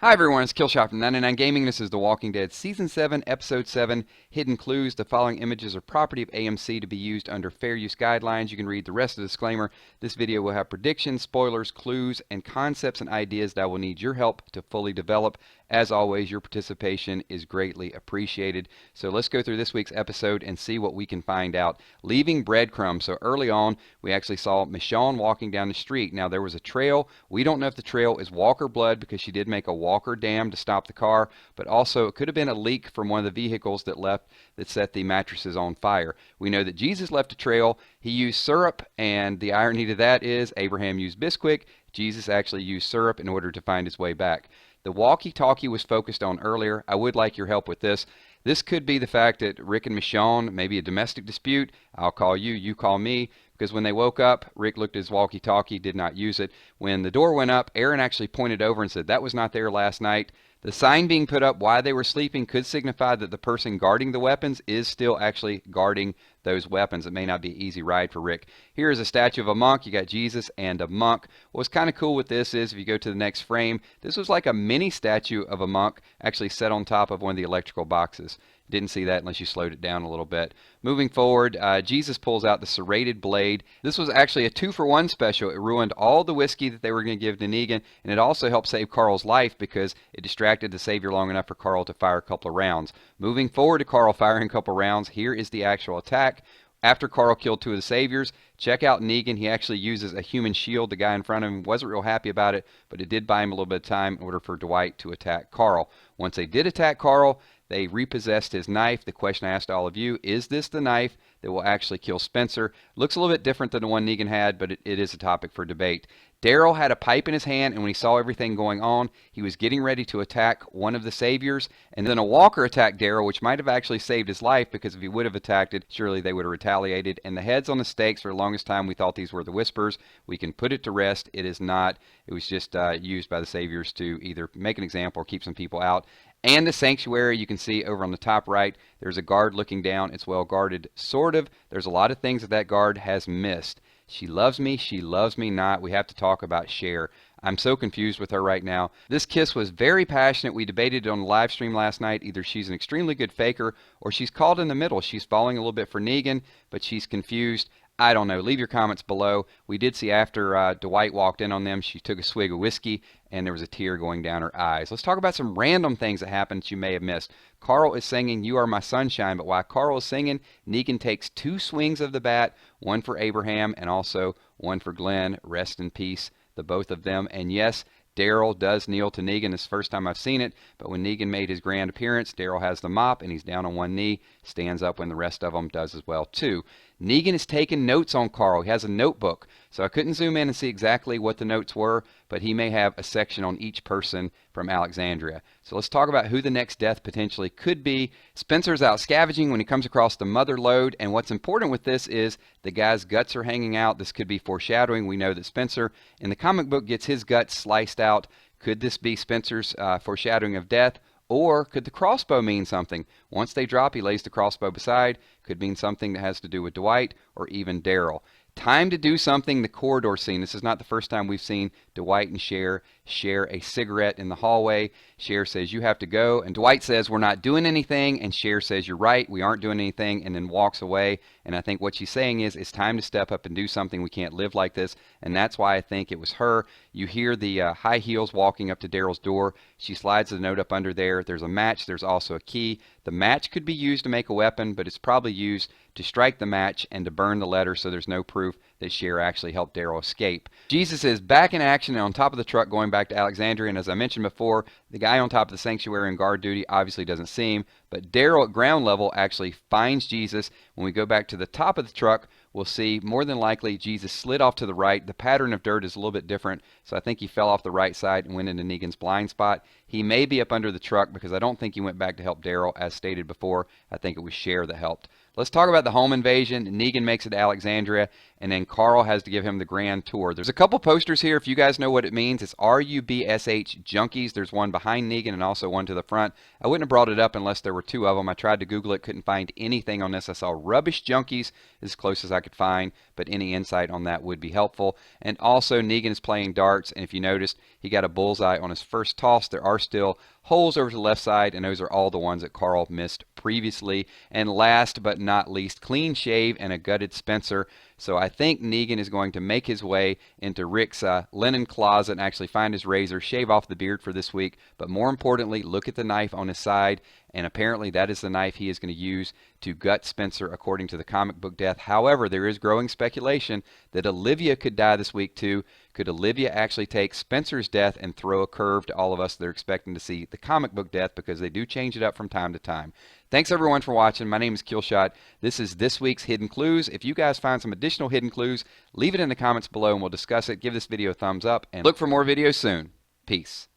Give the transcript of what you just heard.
Hi everyone, it's Killshot from 99 Gaming. This is The Walking Dead Season 7, Episode 7, Hidden Clues. The following images are property of AMC to be used under fair use guidelines. You can read the rest of the disclaimer. This video will have predictions, spoilers, clues, and concepts and ideas that will need your help to fully develop. As always, your participation is greatly appreciated. So let's go through this week's episode and see what we can find out. Leaving breadcrumbs. So early on, we actually saw Michonne walking down the street. Now there was a trail. We don't know if the trail is Walker blood because she did make a Walker dam to stop the car, but also it could have been a leak from one of the vehicles that set the mattresses on fire. We know that Jesus left a trail. He used syrup, and the irony to that is Abraham used Bisquick. Jesus actually used syrup in order to find his way back. The walkie-talkie was focused on earlier. I would like your help with this. This could be the fact that Rick and Michonne, maybe a domestic dispute. I'll call you, you call me. Because when they woke up, Rick looked at his walkie-talkie, did not use it. When the door went up, Aaron actually pointed over and said, that was not there last night. The sign being put up while they were sleeping could signify that the person guarding the weapons is still actually guarding those weapons. It may not be an easy ride for Rick. Here is a statue of a monk. You got Jesus and a monk. What's kind of cool with this is, if you go to the next frame, this was like a mini statue of a monk actually set on top of one of the electrical boxes. Didn't see that unless you slowed it down a little bit. Moving forward, Jesus pulls out the serrated blade. This was actually a 2-for-1 special. It ruined all the whiskey that they were going to give to Negan, and it also helped save Carl's life because it distracted the Savior long enough for Carl to fire a couple of rounds. Moving forward to Carl firing a couple of rounds, here is the actual attack. After Carl killed 2 of the Saviors, check out Negan. He actually uses a human shield. The guy in front of him wasn't real happy about it, but it did buy him a little bit of time in order for Dwight to attack Carl. Once they did attack Carl, they repossessed his knife. The question I asked all of you, is this the knife that will actually kill Spencer? Looks a little bit different than the one Negan had, but it is a topic for debate. Daryl had a pipe in his hand, and when he saw everything going on, he was getting ready to attack one of the Saviors, and then a Walker attacked Daryl, which might have actually saved his life, because if he would have attacked it, surely they would have retaliated. And the heads on the stakes, for the longest time, we thought these were the Whispers. We can put it to rest. It is not. It was just used by the Saviors to either make an example or keep some people out. And the sanctuary, you can see over on the top right, there's a guard looking down. It's well guarded, sort of. There's a lot of things that guard has missed. She loves me not. We have to talk about Cher. I'm so confused with her right now. This kiss was very passionate. We debated it on the live stream last night. Either she's an extremely good faker or she's caught in the middle. She's falling a little bit for Negan, but she's confused. I don't know. Leave your comments below. We did see after Dwight walked in on them, she took a swig of whiskey and there was a tear going down her eyes. Let's talk about some random things that happened that you may have missed. Carl is singing "You Are My Sunshine," but while Carl is singing, Negan takes 2 swings of the bat, one for Abraham and also one for Glenn. Rest in peace, the both of them. And yes, Daryl does kneel to Negan. It's the first time I've seen it, but when Negan made his grand appearance, Daryl has the mop and he's down on one knee, stands up when the rest of them does as well too. Negan is taking notes on Carl. He has a notebook, so I couldn't zoom in and see exactly what the notes were, but he may have a section on each person from Alexandria. So let's talk about who the next death potentially could be. Spencer's out scavenging when he comes across the mother lode, and what's important with this is the guy's guts are hanging out. This could be foreshadowing. We know that Spencer in the comic book gets his guts sliced out. Could this be Spencer's foreshadowing of death? Or could the crossbow mean something? Once they drop, he lays the crossbow beside. Could mean something that has to do with Dwight or even Daryl. Time to do something. The corridor scene. This is not the first time we've seen Dwight and Cher share a cigarette in the hallway. Cher says, "You have to go." And Dwight says, "We're not doing anything." And Cher says, "You're right. We aren't doing anything." And then walks away. And I think what she's saying is, it's time to step up and do something. We can't live like this. And that's why I think it was her. You hear the high heels walking up to Daryl's door. She slides the note up under there. There's a match. There's also a key. The match could be used to make a weapon, but it's probably used to strike the match and to burn the letter, so there's no proof that Cher actually helped Daryl escape. Jesus is back in action and on top of the truck going back to Alexandria, and as I mentioned before, the guy on top of the sanctuary on guard duty obviously doesn't see him, but Daryl at ground level actually finds Jesus. When we go back to the top of the truck, we'll see more than likely Jesus slid off to the right. The pattern of dirt is a little bit different, so I think he fell off the right side and went into Negan's blind spot. He may be up under the truck because I don't think he went back to help Daryl as stated before. I think it was Cher that helped. Let's talk about the home invasion. Negan makes it to Alexandria, and then Carl has to give him the grand tour. There's a couple posters here. If you guys know what it means, it's RUBSH Junkies. There's one behind Negan and also one to the front. I wouldn't have brought it up unless there were two of them. I tried to Google it, couldn't find anything on this. I saw Rubbish Junkies as close as I could find, but any insight on that would be helpful. And also, Negan is playing darts, and if you noticed, he got a bullseye on his first toss. There are still holes over to the left side, and those are all the ones that Carl missed previously. And last but not least, clean shave and a gutted Spencer. So I think Negan is going to make his way into Rick's linen closet and actually find his razor, shave off the beard for this week. But more importantly, look at the knife on his side. And apparently that is the knife he is going to use to gut Spencer according to the comic book death. However, there is growing speculation that Olivia could die this week too. Could Olivia actually take Spencer's death and throw a curve to all of us that are expecting to see the comic book death, because they do change it up from time to time. Thanks everyone for watching. My name is Killshot. This is this week's Hidden Clues. If you guys find some additional hidden clues, leave it in the comments below and we'll discuss it. Give this video a thumbs up and look for more videos soon. Peace.